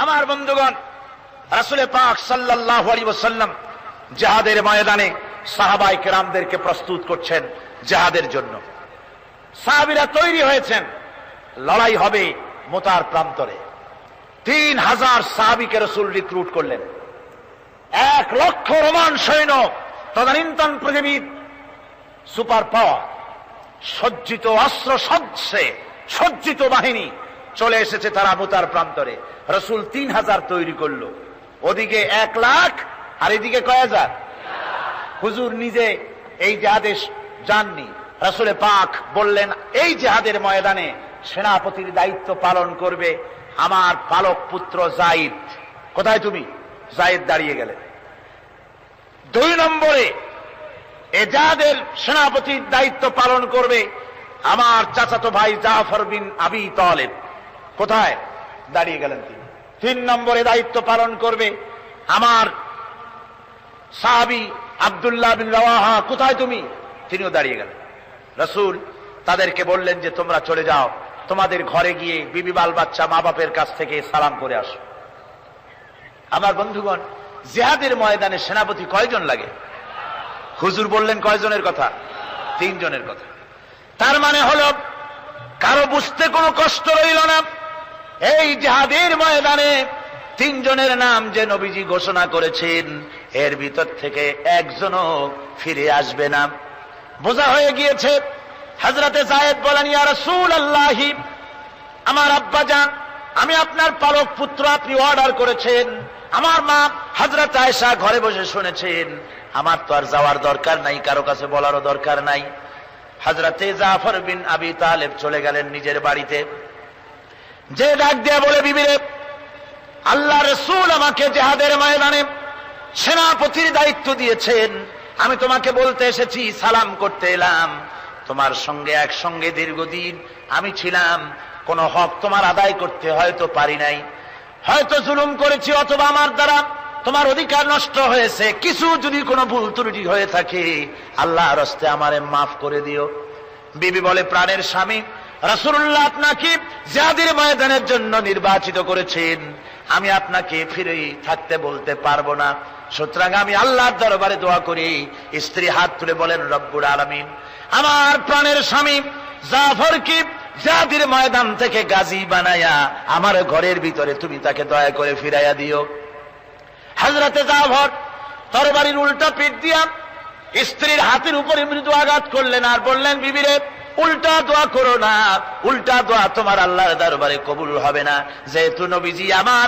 আমার বন্ধুগণ, রাসূল পাক সাল্লাল্লাহু আলাইহি ওয়াসাল্লাম জিহাদের ময়দানে সাহাবায়ে কেরামদেরকে প্রস্তুত করছেন জিহাদের জন্য। সাহাবীরা তৈরি হয়েছেন, লড়াই হবে মুতার প্রান্তরে। 3000 সাহাবীকে রাসূল রিক্রুট করলেন। 1 লক্ষ রোমান সৈন্য, তদানীন্তন পৃথিবীর সুপার পাওয়ার, সজ্জিত অস্ত্র সজ্জিত বাহিনী চলে এসেছে তারা মুতার প্রান্তরে। রাসূল 3000 তৈরি করলো, ওদিকে 1 লাখ আর এদিকে কয় হাজার। হুজুর নিজে এই জিহাদে যাননি। রাসূল পাক বললেন, এই জিহাদের ময়দানে সেনাপতির দায়িত্ব পালন করবে আমার পালক পুত্র যায়েদ। কোথায় তুমি? যায়েদ দাঁড়িয়ে গেলেন। 2 নম্বরে এই জিহাদের সেনাপতির দায়িত্ব পালন করবে আমার চাচাতো ভাই জাফর বিন আবি তালেব। কোথায়? দাঁড়িয়ে গেলেন তিনি। 3 নম্বরে দায়িত্ব পালন করবে আমার সাহাবী আব্দুল্লাহ বিন রাওয়াহা। কোথায় তুমি? তিনিও দাঁড়িয়ে গেলেন। রাসূল তাদেরকে বললেন যে তোমরা চলে যাও, তোমাদের ঘরে গিয়ে বিবি বাল বাচ্চা মা বাপের কাছ থেকে সালাম করে আসো। আমার বন্ধুগণ, জিহাদের ময়দানে সেনাপতি কয়জন লাগে? হুজুর বললেন কয়জনের কথা? 3 জনের কথা। তার মানে হলো কারো বুঝতে কোনো কষ্ট রইল না। এই জিহাদের ময়দানে 3 জনের নাম যে নবীজি ঘোষণা করেছেন, এর ভিতর থেকে একজনও ফিরে আসবে না। বোঝা হয়ে গিয়েছে। হযরতে যায়েদ বলেন, ইয়া রাসূলুল্লাহ, আমার আব্বা জান, আমি আপনার পালক পুত্র, আপনি অর্ডার করেছেন। আমার মা হযরত আয়েশা ঘরে বসে শুনেছেন। আমার তো আর যাওয়ার দরকার নাই, কারো কাছে বলারও দরকার নাই। হযরতে জাফর বিন আবি তালেব চলে গেলেন নিজের বাড়িতে। যে ডাক দিয়ে বলে, বিবিরে, আল্লাহ রাসূল আমাকে জিহাদের ময়দানে সেনাপতির দায়িত্ব দিয়েছেন। আমি তোমাকে বলতে এসেছি, সালাম করতে এলাম। তোমার সঙ্গে একসঙ্গে দীর্ঘদিন আমি ছিলাম, কোন হক তোমার আদায় করতে হয়তো পারি নাই, হয়তো জুলুম করেছি, অথবা আমার দ্বারা তোমার অধিকার নষ্ট হয়েছে। কিছু যদি কোনো ভুল ত্রুটি হয়ে থাকে, আল্লাহর হস্তে আমারে মাফ করে দিও। বিবি বলে, প্রাণের স্বামী, রাসূলুল্লাহ আপনাকে জিহাদের ময়দানের জন্য নির্বাচিত করেছেন, আমি আপনাকে ফিরে থাকতে বলতে পারবো না। সুতরাং আমি আল্লাহর দরবারে দোয়া করি। স্ত্রী হাত তুলে বলেন, রব্বুল আলামিন, আমার প্রাণের স্বামী জাফরকে জিহাদের ময়দান থেকে গাজী বানায়া আমার ঘরের ভিতরে তুমি তাকে দয়া করে ফিরাইয়া দিও। হযরতে জাফর তরবারির উল্টা পিঠ দিয়া স্ত্রীর হাতের উপরে মৃদু আঘাত করলেন আর বললেন, বিবিরে, উল্টা দোয়া করো না, উল্টা দোয়া তোমার আল্লাহর দরবারে কবুল হবে না। যেহেতু নবীজি আমার